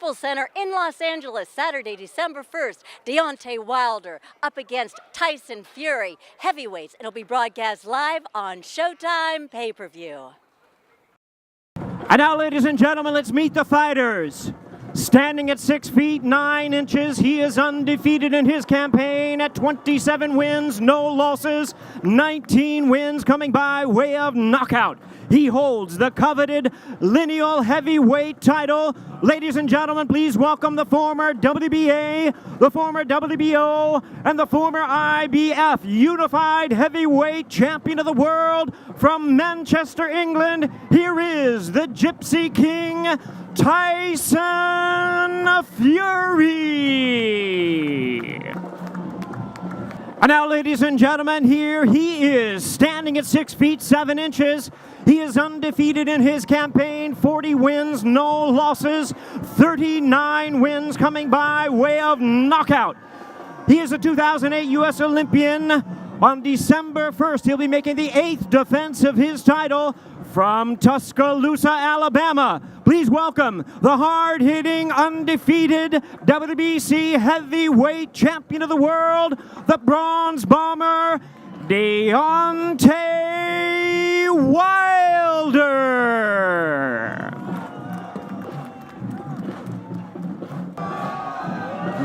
Staples Center in Los Angeles, Saturday, December 1st. Deontay Wilder up against Tyson Fury, heavyweights. It'll be broadcast live on Showtime pay-per-view. And now, ladies and gentlemen, let's meet the fighters. Standing at 6 feet 9 inches, he is undefeated in his campaign at 27 wins, no losses, 19 wins coming by way of knockout. He holds the coveted lineal heavyweight title. Ladies and gentlemen, please welcome the former WBA, the former WBO, and the former IBF Unified Heavyweight Champion of the World from Manchester, England. Here is the Gypsy King, Tyson Fury. And now, ladies and gentlemen, here he is, standing at 6 feet 7 inches. He is undefeated in his campaign, 40 wins, no losses, 39 wins coming by way of knockout. He is a 2008 U.S. Olympian. On December 1st, he'll be making the 8th defense of his title from Tuscaloosa, Alabama. Please welcome the hard-hitting, undefeated WBC Heavyweight Champion of the World, the Bronze Bomber, Deontay Wilder.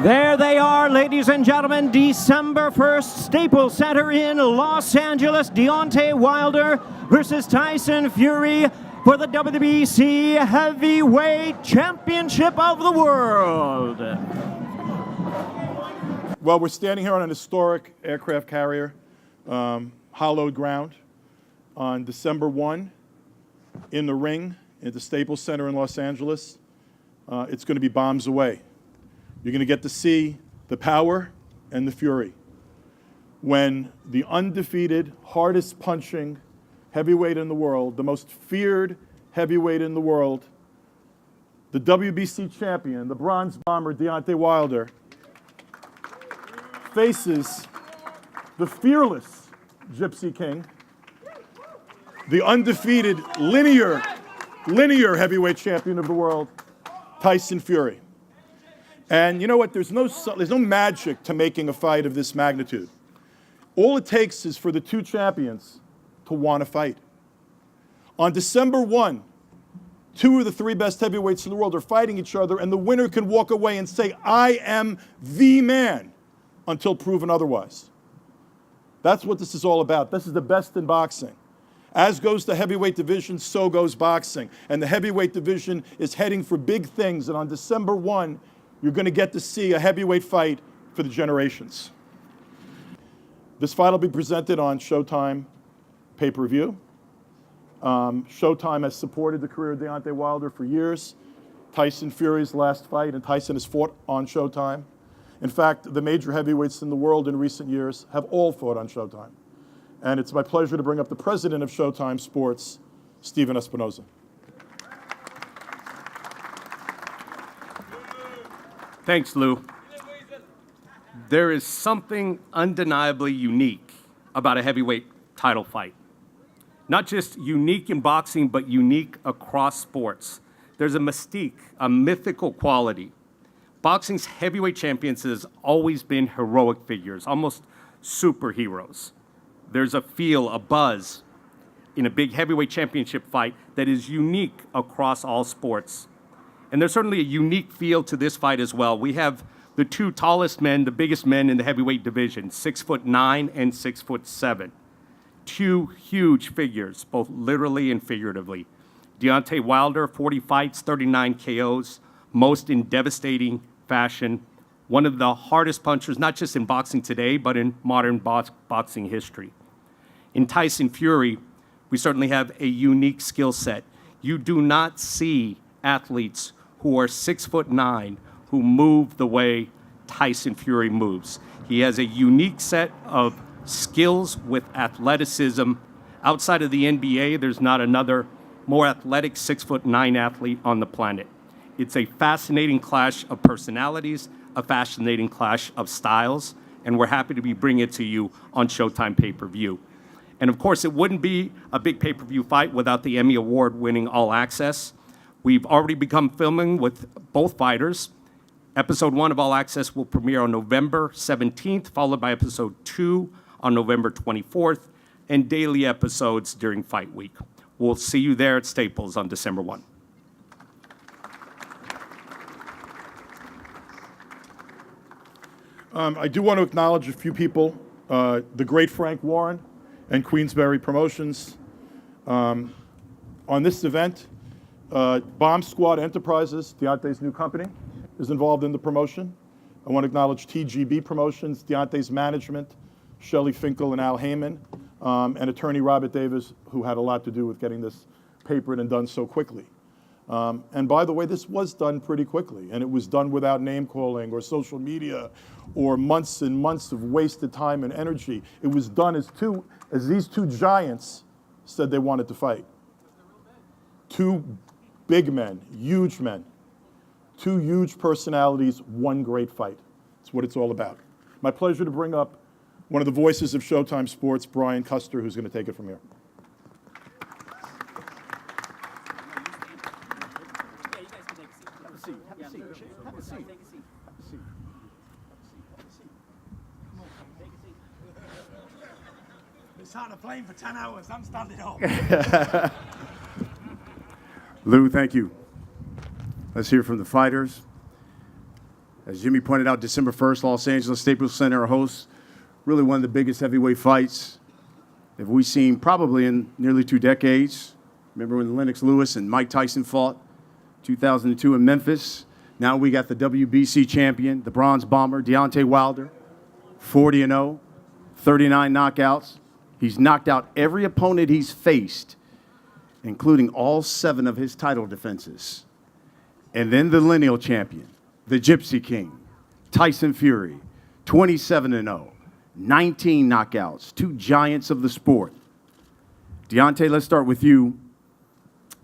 There they are, ladies and gentlemen, December 1st, Staples Center in Los Angeles. Deontay Wilder versus Tyson Fury for the WBC Heavyweight Championship of the World. Well, we're standing here on an historic aircraft carrier, hallowed ground, on December 1 in the ring at the Staples Center in Los Angeles. It's going to be bombs away. You're going to get to see the power and the fury when the undefeated, hardest punching heavyweight in the world, the most feared heavyweight in the world, the WBC champion, the Bronze Bomber, Deontay Wilder, faces the fearless Gypsy King, the undefeated linear heavyweight champion of the world, Tyson Fury. And you know what? There's no magic to making a fight of this magnitude. All it takes is for the two champions to want to fight. On December 1, 2 of the 3 best heavyweights in the world are fighting each other, and the winner can walk away and say, I am the man, until proven otherwise. That's what this is all about. This is the best in boxing. As goes the heavyweight division, so goes boxing. And the heavyweight division is heading for big things, and on December 1, you're going to get to see a heavyweight fight for the generations. This fight will be presented on Showtime pay-per-view. Showtime has supported the career of Deontay Wilder for years. Tyson Fury's last fight, and Tyson has fought on Showtime. In fact, the major heavyweights in the world in recent years have all fought on Showtime. And it's my pleasure to bring up the president of Showtime Sports, Stephen Espinoza. Thanks, Lou. There is something undeniably unique about a heavyweight title fight. Not just unique in boxing, but unique across sports. There's a mystique, a mythical quality. Boxing's heavyweight champions has always been heroic figures, almost superheroes. There's a feel, a buzz in a big heavyweight championship fight that is unique across all sports. And there's certainly a unique feel to this fight as well. We have the 2 tallest men, the biggest men in the heavyweight division, 6'9" and 6'7". 2 huge figures, both literally and figuratively. Deontay Wilder, 40 fights, 39 KOs, most in devastating fashion. One of the hardest punchers, not just in boxing today, but in modern boxing history. In Tyson Fury, we certainly have a unique skill set. You do not see athletes who are 6'9", who move the way Tyson Fury moves. He has a unique set of skills with athleticism. Outside of the NBA, there's not another more athletic 6'9" athlete on the planet. It's a fascinating clash of personalities, a fascinating clash of styles, and we're happy to be bringing it to you on Showtime pay-per-view. And of course, it wouldn't be a big pay-per-view fight without the Emmy Award-winning All Access. We've already begun filming with both fighters. Episode 1 of All Access will premiere on November 17th, followed by Episode 2 on November 24th, and daily episodes during Fight Week. We'll see you there at Staples on December 1. I do want to acknowledge a few people. The great Frank Warren and Queensberry Promotions. On this event, Bomb Squad Enterprises, Deontay's new company, is involved in the promotion. I want to acknowledge TGB Promotions, Deontay's management, Shelley Finkel and Al Heyman, and attorney Robert Davis, who had a lot to do with getting this papered and done so quickly. And by the way, this was done pretty quickly, and it was done without name calling or social media or months and months of wasted time and energy. It was done as these two giants said they wanted to fight. Two big men, huge men, two huge personalities, one great fight. That's what it's all about. My pleasure to bring up one of the voices of Showtime Sports, Brian Custer, who's going to take it from here. It's hard to plane for 10 hours. I'm standing up. Lou, thank you. Let's hear from the fighters. As Jimmy pointed out, December 1st, Los Angeles Staples Center hosts really one of the biggest heavyweight fights that we've seen probably in nearly 2 decades. Remember when Lennox Lewis and Mike Tyson fought 2002 in Memphis? Now we got the WBC champion, the bronze bomber, Deontay Wilder, 40-0, 39 knockouts. He's knocked out every opponent he's faced, including all 7 of his title defenses. And then the lineal champion, the Gypsy King, Tyson Fury, 27-0, 19 knockouts, 2 giants of the sport. Deontay, let's start with you.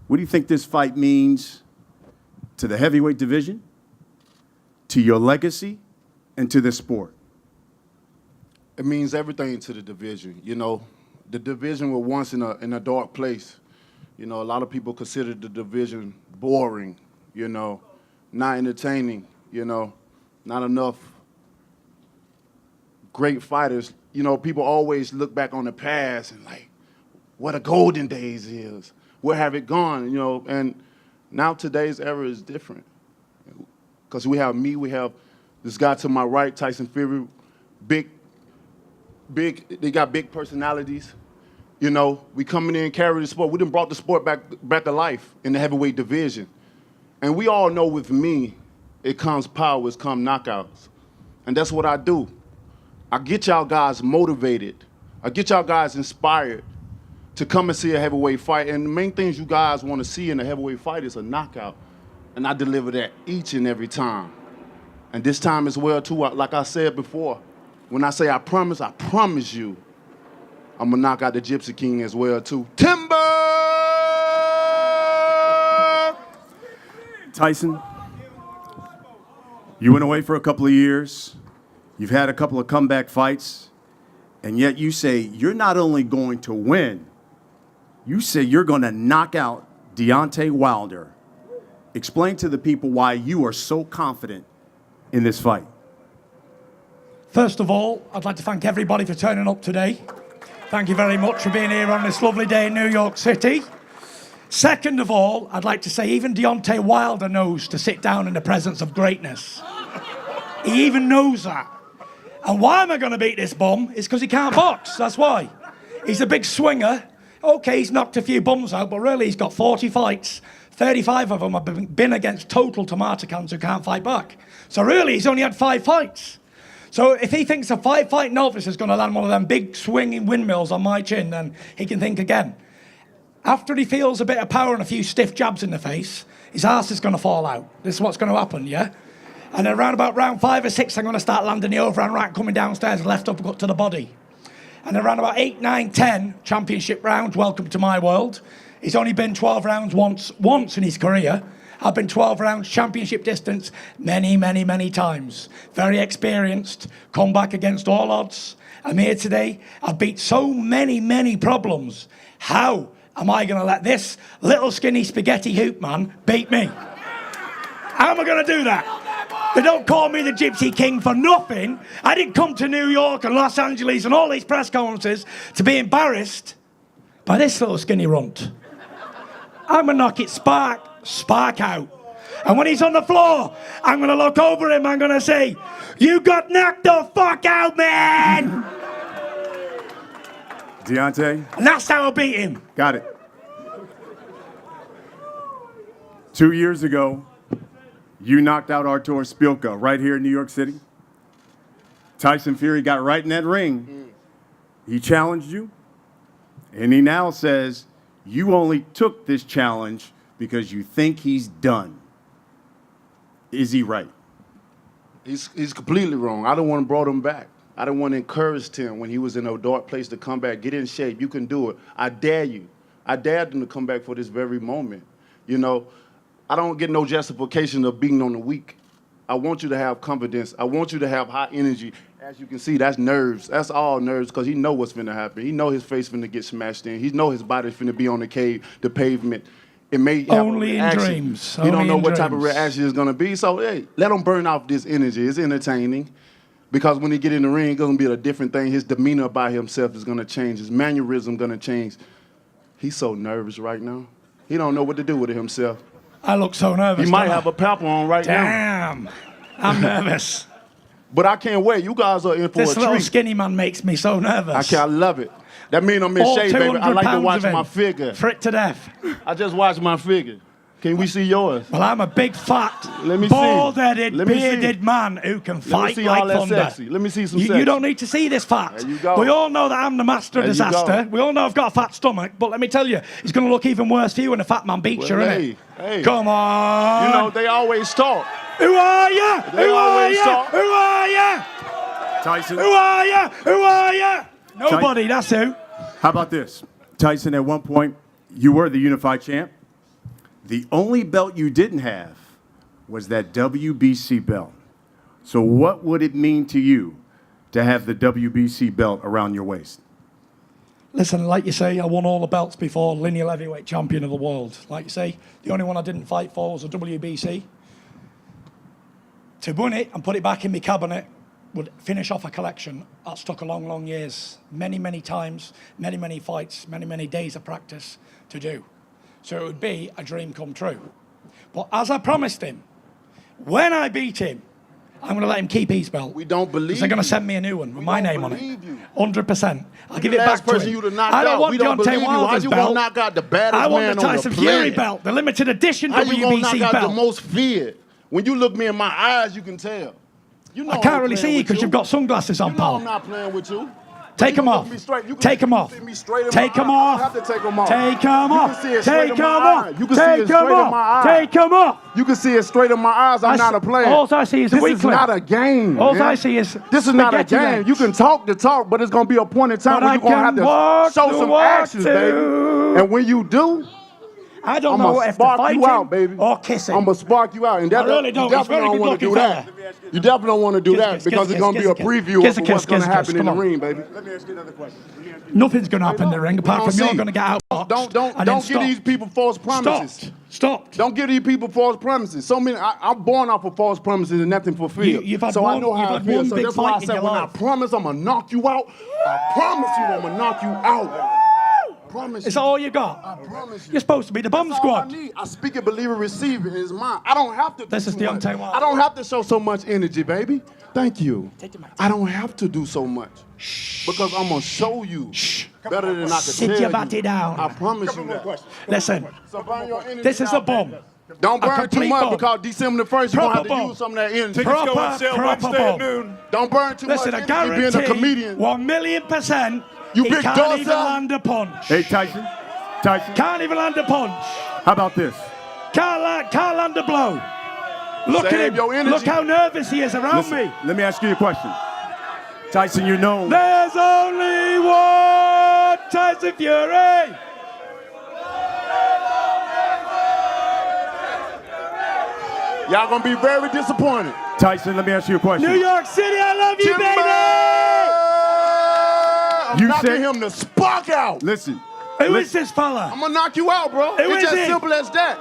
What do you think this fight means to the heavyweight division, to your legacy, and to this sport? It means everything to the division. You know, the division was once in a dark place. You know, a lot of people consider the division boring, you know, not entertaining, you know, not enough great fighters. You know, people always look back on the past and like, what a golden days is. Where have it gone, you know? And now today's era is different. Because we have me, we have this guy to my right, Tyson Fury, they got big personalities. You know, we coming in, carry the sport. We done brought the sport back to life in the heavyweight division. And we all know with me, it comes power, it comes knockouts. And that's what I do. I get y'all guys motivated. I get y'all guys inspired to come and see a heavyweight fight. And the main things you guys want to see in a heavyweight fight is a knockout. And I deliver that each and every time. And this time as well, too, like I said before, when I say I promise you, I'm going to knock out the Gypsy King as well, too. Timber! Tyson, you went away for a couple of years. You've had a couple of comeback fights. And yet you say you're not only going to win, you say you're going to knock out Deontay Wilder. Explain to the people why you are so confident in this fight. First of all, I'd like to thank everybody for turning up today. Thank you very much for being here on this lovely day in New York City. Second of all, I'd like to say even Deontay Wilder knows to sit down in the presence of greatness. He even knows that. And why am I going to beat this bum? It's because he can't box, that's why. He's a big swinger. Okay, he's knocked a few bums out, but really he's got 40 fights. 35 of them have been against total tomato cans who can't fight back. So really, he's only had 5 fights. So if he thinks a 5-fight novice is going to land one of them big swinging windmills on my chin, then he can think again. After he feels a bit of power and a few stiff jabs in the face, his arse is going to fall out. This is what's going to happen, yeah? And then around about round 5 or 6, I'm going to start landing the overhand right, coming downstairs, left uppercut to the body. And around about 8, 9, 10 championship rounds, welcome to my world. He's only been 12 rounds once in his career. I've been 12 rounds championship distance many times. Very experienced, come back against all odds. I'm here today. I've beat so many problems. How am I going to let this little skinny spaghetti hoop man beat me? How am I going to do that? They don't call me the Gypsy King for nothing. I didn't come to New York and Los Angeles and all these press conferences to be embarrassed by this little skinny runt. I'm going to knock it spark out. And when he's on the floor, I'm going to look over him, I'm going to say, you got knocked the fuck out, man! Deontay? And that's how I beat him. Got it. 2 years ago, you knocked out Artur Spilka right here in New York City. Tyson Fury got right in that ring. He challenged you, and he now says you only took this challenge because you think he's done. Is he right? He's completely wrong. I don't want to brought him back. I don't want to encourage him when he was in a dark place to come back. Get in shape. You can do it. I dare you. I dared him to come back for this very moment. You know, I don't get no justification of being on the weak. I want you to have confidence. I want you to have high energy. As you can see, that's nerves. That's all nerves because he know what's finna happen. He know his face finna get smashed in. He know his body's finna be on the pavement. It may have Only a in reaction. dreams. You Only don't know in what type of dreams. reaction it's gonna be. So hey, let him burn off this energy. It's entertaining. Because when he get in the ring, it's gonna be a different thing. His demeanor about himself is gonna change. His mannerism gonna change. He's so nervous right now. He don't know what to do with himself. I look so nervous. He might don't I? have a pepper on right now. Damn. I'm nervous. But I can't wait. You guys are in for This a little treat. skinny man makes me so nervous. I love it. That means I'm in All shape, baby. I 200 like to pounds watch of him. my figure. Fit to death. I just watched my figure. Can we see yours? Well, I'm a big, fat, Let me see. bald-headed, Let me see. bearded man who can Let me fight see like all that thunder. sexy. Let me see some You sexy. don't need to see this fat. There you go. We all know that I'm the master of There you disaster. go. We all know I've got a fat stomach, but let me tell you, it's going to look even worse for you when a fat man beats you, Well, innit? hey. Come on. You know, they always talk. Who are you? They Who are always you? talk. Who are you? Tyson? Who are you? Who are you? Nobody, that's who. How about this? Tyson, at one point, you were the unified champ. The only belt you didn't have was that WBC belt. So what would it mean to you to have the WBC belt around your waist? Listen, like you say, I won all the belts before, lineal heavyweight champion of the world. Like you say, the only one I didn't fight for was a WBC. To win it and put it back in my cabinet would finish off a collection that's took a long, long years. Many, many times, many, many fights, many, many days of practice to do. So it would be a dream come true. But as I promised him, when I beat him, I'm going to let him keep his belt. We don't believe They're going you. to send me a new one with my don't name on it. believe you. 100%. I'll give The it back last to person him. you'd have knocked I don't out, want we don't Deontay believe you. How Wilder's you belt. gonna knock out the baddest I want man the on the Tyson Fury planet? belt, the limited edition How you gonna knock WBC out belt. the most feared? When you look me in my eyes, you can tell. You know I can't I'm really playing see you with because you've got sunglasses on, You know pal. I'm not playing with you. Take You them can off. look me straight. You can Take them off. see me straight in Take my them eye. I off. don't have to take them off. Take them You off. can see it straight Take in them my off. eye. You can see it Take them straight in off. my eye. Take them off. You can see it straight in my eyes. I'm not a player. All I see is a This weak is clip. not a game. All man. I see is This is not a spaghetti game. legs. You can talk the talk, but it's gonna be a point in time But where I you're gonna have can walk to show the some walk actions, too. baby. And when you do, I don't I'm know gonna if to spark fight you him out, baby. or kiss him. I'm gonna spark you out, and that I really don't. you He's very definitely don't want to good-looking do that. fella. You definitely don't want to do Kiss, that kiss, because kiss, it's gonna kiss, be a kiss, preview kiss, of kiss, what's gonna kiss, happen in come the on. ring, baby. Let me ask you another question. Nothing's going to happen in the ring apart We're from you're see. going to get out. Don't and give these people false promises. Stopped. Don't give these people false promises. So many, I'm born off of false promises and nothing fulfilled. You've had so I one- know how you've I had feel. one So big that's why I fight in said your when I life. promise I'm gonna knock you out, I promise you I'm gonna knock you out. Promise Is you. that all you got? I promise you. You're supposed to be the bomb That's all I squad. need. I speak it, believe it, receive it. It's mine. I don't have to do This is too much. Deontay Wilder. I don't have to show so much energy, baby. Thank you. Take your mic. I don't have to do so much. Because I'm going to show you better than I can Sit tell your you. body down. I promise you that. Listen, So burn your energy this is a out, bomb. baby. Don't A burn too complete much bomb. because December the 1st, you're going to have Proper to use some of that energy. Tickets go on Proper sale Wednesday at bomb. noon. Don't burn too Listen, I much energy being a guarantee comedian. 1,000,000% You he big can't dog, even son. land a punch. Hey, Tyson. Can't even land a punch. How about this? Can't land a blow. Look Save at him. your energy. Look how nervous he is around Listen, me. let me ask you a question. Tyson, you're known. There's only one Tyson Fury. Y'all going to be very disappointed. Tyson, let me ask you a question. New York City, I love you, Timber! baby. I'm You knocking said- him the spark out. Listen, Who is this fella? I'm gonna knock you out, bro. Who It's is just he? simple as that.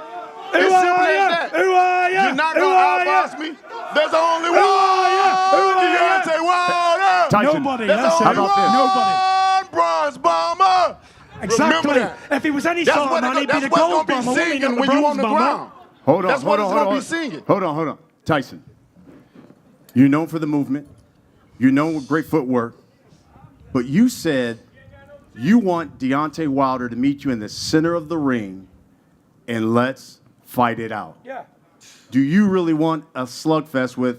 Who It's are simple you? as that. Who are you? You're not Who gonna are you? outbox me. There's only one. are you? Who are you? Deontay Wilder. Tyson. Nobody. There's That's only it. one. Nobody. Bronze bomber. Exactly. Remember that. If he was any That's sort what of man, he'd be that's the what's gold gonna be bomber, wouldn't he, singing not the when you on bronze the bomber? ground. Hold on, That's hold what on, it's hold gonna on. be singing. Hold on. Tyson, you're known for the movement. You're known with great footwork. But you said you want Deontay Wilder to meet you in the center of the ring and let's fight it out. Yeah. Do you really want a slugfest with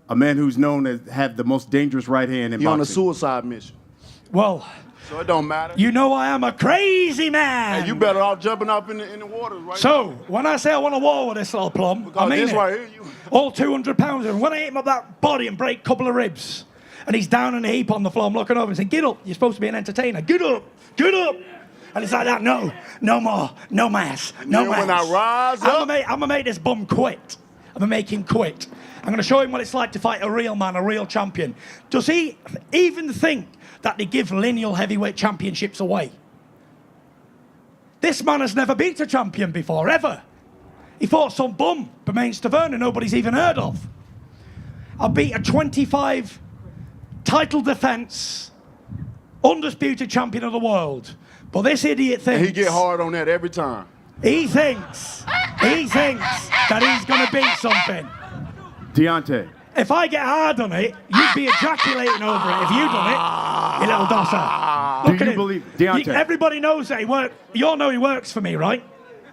a man who's known to have the most dangerous right hand in You're on a boxing? suicide mission, Well, so it don't matter. you know I am a crazy man. And you better off jumping up in the waters right now. So, when I say I want a war with this little plum, I Because mean this it. right here, you. All 200 pounds. And when I hit him up that body and break a couple of ribs, and he's down in a heap on the floor, I'm looking over and saying, get up, you're supposed to be an entertainer. Get up, get up. And it's like that, no more, no mass, no then mass. when I rise up- I'm gonna make this bum quit. I'm gonna make him quit. I'm gonna show him what it's like to fight a real man, a real champion. Does he even think that they give lineal heavyweight championships away? This man has never beat a champion before, ever. He fought some bum, Bermain Stavern, nobody's even heard of. I beat a 25 title defense, undisputed champion of the world. But this idiot thinks... And he get hard on that every time. He thinks that he's going to beat something. Deontay, If I get hard on it, you'd be ejaculating over it if you done it, you little dosser. Look do at you him. believe, Deontay? Everybody knows that he works. You all know he works for me, right?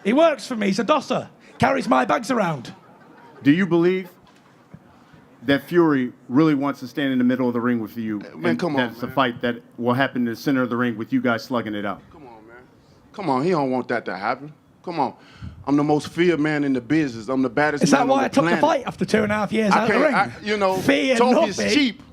He works for me. He's a dosser. Carries my bags around. Do you believe that Fury really wants to stand in the middle of the ring with you? Man, and come on, that's a man. fight that will happen in the center of the ring with you guys slugging it out. Come on, man. Come on, he don't want that to happen. Come on. I'm the most feared man in the business. I'm the baddest Is man that on why the I took planet. the fight after 2.5 years out of the ring? You know, Fear talk is nothing. cheap.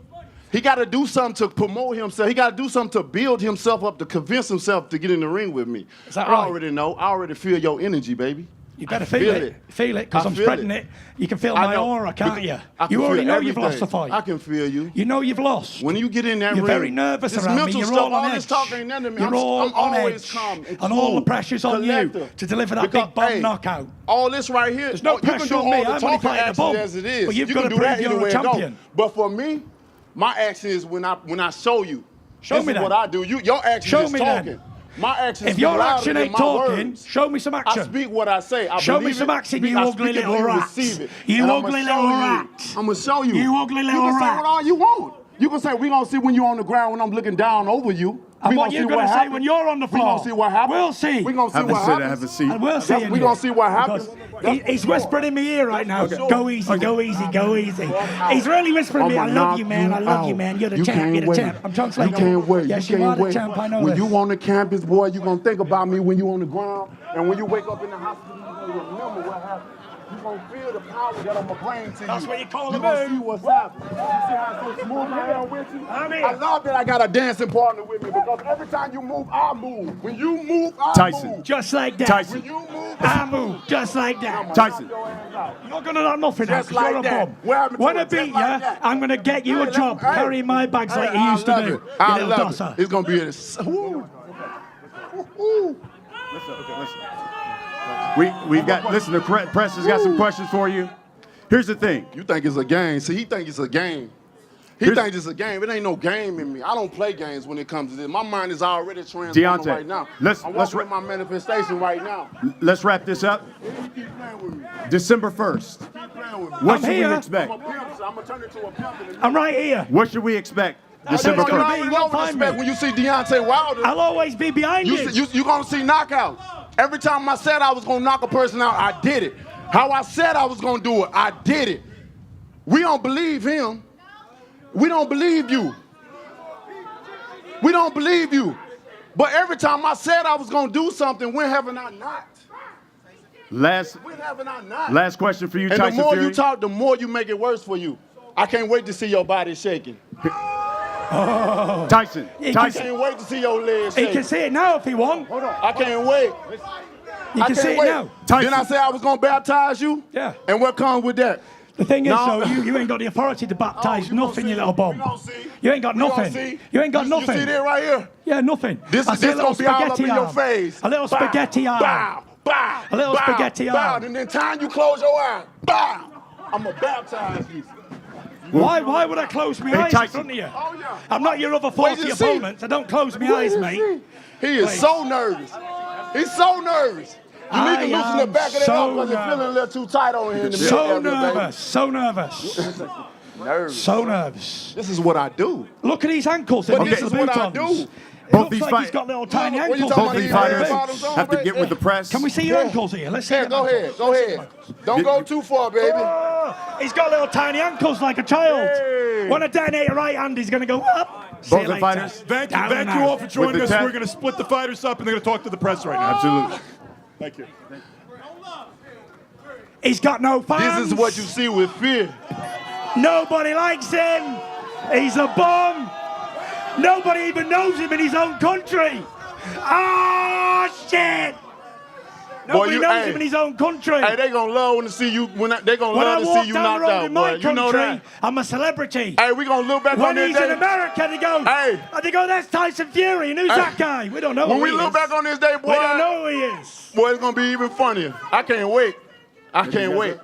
He got to do something to promote himself. He got to do something to build himself up, to convince himself to get in the ring with me. Is that I right? already know. I already feel your energy, baby. You better I feel it. Feel it, because I I'm feel spreading it. You can feel I my know. aura, can't you? I can You already feel know you've lost the everything. fight. I can feel you. You know you've lost. When you get in that You're ring, very nervous this around me. mental You're stuff, all on all edge. this talk ain't nothing to me. You're all I'm on always edge. calm And all the pressure's on you collective. to deliver that Because, big bomb hey, knockout. All this right here, There's no you can pressure do on me. all the I'm only talking fighting a action bomb. as it is. But you've You got can to do that prove either you're a way it go. champion. But for me, my action is when I show you. Show This me is that. what I do. Your action Show is me talking. then. My action If is your louder action than ain't my talking, words. show me some I action. speak what I say. I Show me believe some it. action, you I ugly speak it, little you rat. receive it. You And ugly I'ma show little you. rat. I'm gonna show you. You ugly little You can say rat. what all you want. You can say we gonna see when you on the ground when I'm looking down over you. And We what see you gonna say happens. when you're on the We floor? gonna see what happens. We'll see. We gonna see Have a what seat, happens. have a seat. And we'll see. We gonna see what happens. He's whispering in my ear right now. That's for Go sure. easy, go easy, go easy. He's really whispering me. I love you, man. I love you, man. You're the champ. You're the champ. I'm translating. You can't wait. Yes, you you are can't the wait. champ. I know When this. you on the campus, boy, you gonna think about me when you on the ground, and when you wake up in the hospital, you gonna remember what happened. You gonna feel the power that I'm gonna bring to you. That's what you call You a gonna move. see what's happening. You see how I'm so smooth I am with you? I'm in. I love that I got a dancing partner with me because every time you move, I move. When you move, I Tyson. move. Just like that. Tyson. When you move, I move just like that. Tyson. You're gonna know nothing now Just 'cause you're like a that. bum. What happened to When I it? Just beat like you, that. I'm gonna get you a Hey, job hey. carrying my bags like Hey, you used to do. You I little love dosser. it. It's gonna be a. Woo. Woo. We've got, listen, the press has got some questions for you. Here's the thing. You think it's a game. See, he think it's a game. He thinks it's a game. It ain't no game in me. I don't play games when it comes to this. My mind is already transforming Deontay, right now. let's I'm walking wrap- with my manifestation right now. Let's wrap this up. Keep playing with me. December 1st. Keep playing with me. What I'm should here. we expect? I'm a pimp, so I'm gonna turn into a pimp in a minute. I'm right here. What should we expect I'll December tell You you 1st? what, already you'll know what to find expect me. when you see Deontay Wilder. I'll always be behind you. You gonna see knockouts. Every time I said I was gonna knock a person out, I did it. How I said I was gonna do it, I did it. We don't believe him. We don't believe you. We don't believe you. But every time I said I was gonna do something, when haven't I not? When haven't I not? Last question for you, And Tyson the more Fury. you talk, the more you make it worse for you. I can't wait to see your body shaking. Tyson. He I Tyson. can't wait to see your legs He shaking. can see it now if he wants. I can't wait. You I can can't see it wait. now. Tyson. Then I said I was gonna baptize you. Yeah. And what comes with that? The thing is, No. though, you ain't got the authority to baptize you gonna nothing, see. you little bum. We gonna see. You ain't got We gonna nothing. see. You ain't got You nothing. see that right here? Yeah, nothing. This I see a little gonna be all up in spaghetti your arm. face. A little Bow, spaghetti arm. Bow, bow, A little bow, spaghetti bow. arm. And then time you close your eyes, bow. I'm gonna baptize you. Why would I close my eyes in Tyson. front of you? Oh, yeah. I'm not your other Wait 40 till you see. opponents. I don't close my eyes, mate. He is Please. so nervous. He's so nervous. You need to I loosen the am back of that so up because it's feeling a little too tight on here in the middle. So of it, baby. nervous, so nervous, Nervous. so nervous. This is what I do. Look at his ankles. But in this these is what I Louboutins. do. It Both looks these like fight- he's got little tiny What you ankles. talking on about, these these Fighters bottoms on, have to baby? get with the press. Can we see your ankles here? Let's see Yeah, them go ankles. ahead. Go ahead. Don't go too far, baby. Oh, he's got little tiny ankles like a child. Hey. When I detonate a right hand, he's going to go up. See Both you the later. fighters. Thank you. Down Thank you now. all for joining With the us. tap. We're going to split the fighters up and they're going to talk to the press right now. Absolutely. Thank you. He's got no fans. This is what you see with fear. Nobody likes him. He's a bum. Nobody even knows him in his own country. Ah, shit. Nobody you- knows hey. him in his own country. Hey, they gonna love when to see you. They gonna When I love to walk see you down the knocked road out, in my boy. You know country, that. I'm a celebrity. Hey, we gonna look back on When this he's in day. America, they go, Hey. and they go, that's Tyson Fury. And who's that guy? We don't know When who we he look is. back on this day, boy, We don't know who he is. boy, it's gonna be even funnier. I can't wait. I can't wait.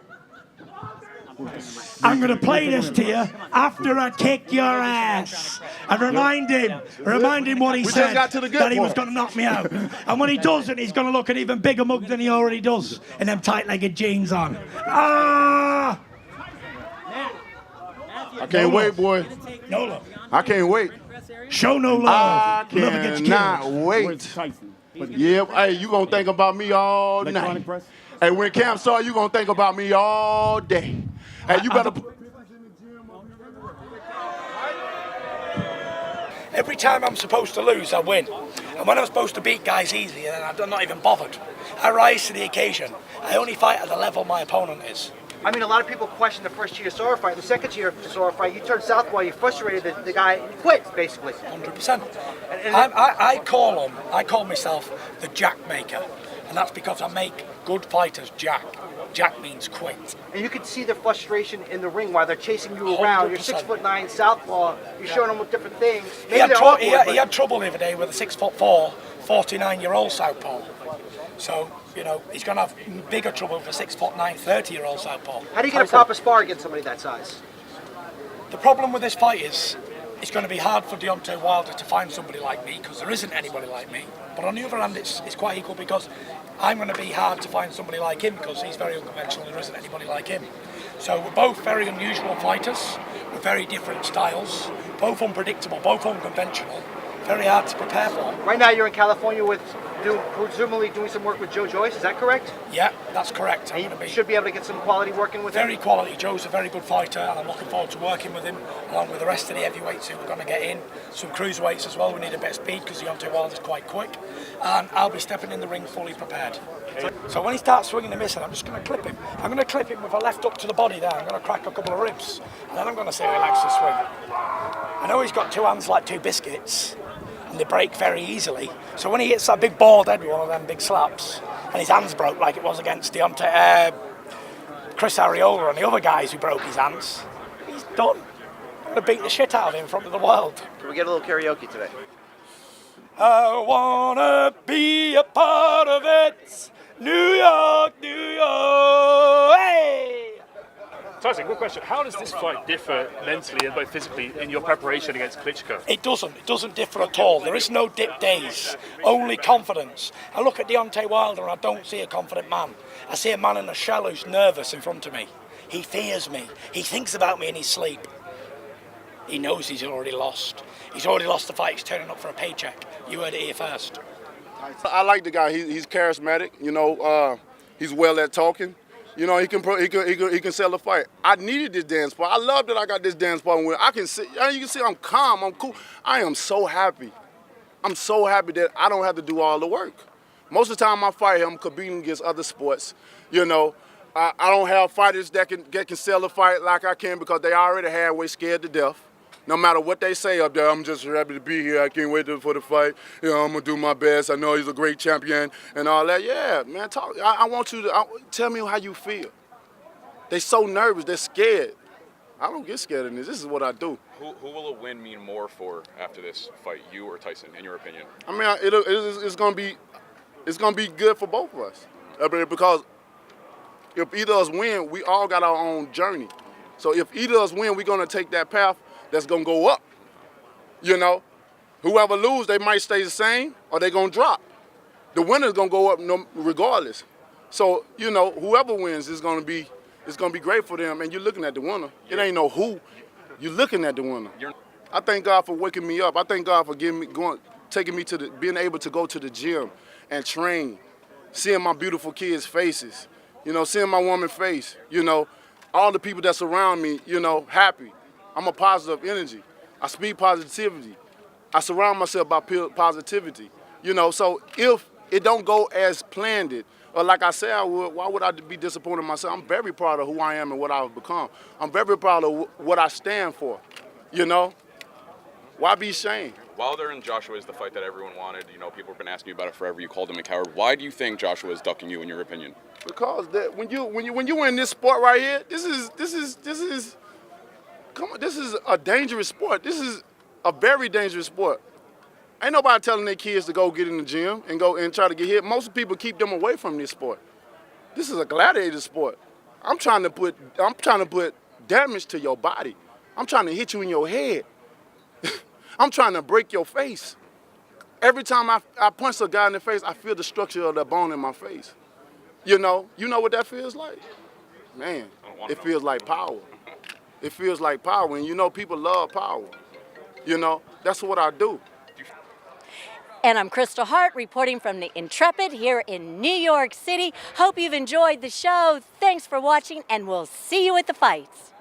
I'm going to play this to you after I kick your ass. And remind him what he just said, got to the good that he was part. going to knock me out. And when he doesn't, he's going to look an even bigger mug than he already does in them tight-legged jeans on. Ah! I can't wait, boy. No love. I can't wait. Show no love. I Love gets cannot killed. wait. Yeah, hey, you gonna think about me all night. Electronic press? Hey, when camp starts, you gonna think about me all day. Hey, you better. Every time I'm supposed to lose, I win. And when I'm supposed to beat guys easy, then I'm not even bothered. I rise to the occasion. I only fight at the level my opponent is. I mean, a lot of people question the first Chisora fight. The second Chisora fight, you turned southpaw, you frustrated the guy, and he quit, basically. 100%. And I call myself the Jack Maker. And that's because I make good fighters Jack. Jack means quit. And you can see the frustration in the ring while they're chasing you around. You're 6'9" southpaw. You're showing them with different things. Maybe He had, they're he awkward, had trouble the other day with a 6'4", 49-year-old southpaw. So, you know, he's going to have bigger trouble with a 6'9", 30-year-old southpaw. How do you get a proper spar against somebody that size? The problem with this fight is it's going to be hard for Deontay Wilder to find somebody like me because there isn't anybody like me. But on the other hand, it's quite equal because I'm going to be hard to find somebody like him because he's very unconventional. There isn't anybody like him. So we're both very unusual fighters with very different styles, both unpredictable, both unconventional, very hard to prepare for. Right now you're in California with presumably doing some work with Joe Joyce, is that correct? Yeah, that's correct. I'm And going to you be should be able to get some quality working with very him. quality. Joe's a very good fighter and I'm looking forward to working with him along with the rest of the heavyweights who we're going to get in. Some cruiserweights as well. We need a bit of speed because Deontay Wilder's quite quick. And I'll be stepping in the ring fully prepared. So when he starts swinging and missing, I'm just going to clip him. I'm going to clip him with a left up to the body there. I'm going to crack a couple of ribs. And then I'm going to say he likes to swing. I know he's got two hands like two biscuits. And they break very easily. So when he hits that big bald head with one of them big slaps, and his hands broke like it was against Deontay, Chris Arreola and the other guys who broke his hands, he's done. I'm going to beat the shit out of him in front of the world. Can we get a little karaoke today? I want to be a part of it. New York, New York, hey! Tyson, good question. How does this fight differ mentally and both physically in your preparation against Klitschko? It doesn't differ at all. There is no dip days, only confidence. I look at Deontay Wilder and I don't see a confident man. I see a man in a shell who's nervous in front of me. He fears me. He thinks about me in his sleep. He knows he's already lost. He's already lost the fight. He's turning up for a paycheck. You heard it here first. I like the guy. He's charismatic. You know, he's well at talking. You know, he can sell a fight. I needed this dance part. I love that I got this dance part. When I can see, you can see I'm calm, I'm cool. I am so happy. I'm so happy that I don't have to do all the work. Most of the time I fight him competing against other sports. You know, I don't have fighters that can sell a fight like I can because they already halfway scared to death. No matter what they say up there, I'm just happy to be here. I can't wait for the fight. You know, I'm gonna do my best. I know he's a great champion and all that. Yeah, man, talk. I want you to tell me how you feel. They so nervous, they're scared. I don't get scared of this. This is what I do. Who will a win mean more for after this fight, you or Tyson, in your opinion? I mean, it's gonna be good for both of us. Because if either of us win, we all got our own journey. So if either of us win, we're gonna take that path that's gonna go up. You know, whoever lose, they might stay the same or they gonna drop. The winner's gonna go up regardless. So you know, whoever wins is gonna be great for them. And you're looking at the winner. It ain't no who. You're looking at the winner. I thank God for waking me up. I thank God for taking me to being able to go to the gym and train, seeing my beautiful kids' faces, you know, seeing my woman's face, you know, all the people that surround me, you know, happy. I'm a positive energy. I speak positivity. I surround myself by positivity, you know. So if it don't go as planned it, or like I said I would, why would I be disappointed in myself? I'm very proud of who I am and what I've become. I'm very proud of what I stand for, you know. Why be ashamed? Wilder and Joshua is the fight that everyone wanted. You know, people have been asking you about it forever. You called him a coward. Why do you think Joshua is ducking you, in your opinion? Because when you in this sport right here, this is a dangerous sport. This is a very dangerous sport. Ain't nobody telling their kids to go get in the gym and go and try to get hit. Most people keep them away from this sport. This is a gladiator sport. I'm trying to put damage to your body. I'm trying to hit you in your head. I'm trying to break your face. Every time I punch a guy in the face, I feel the structure of the bone in my face. You know what that feels like? Man, it feels like power. It feels like power, and you know people love power. You know, that's what I do. And I'm Kristal Hart reporting from the Intrepid here in New York City. Hope you've enjoyed the show. Thanks for watching, and we'll see you at the fights.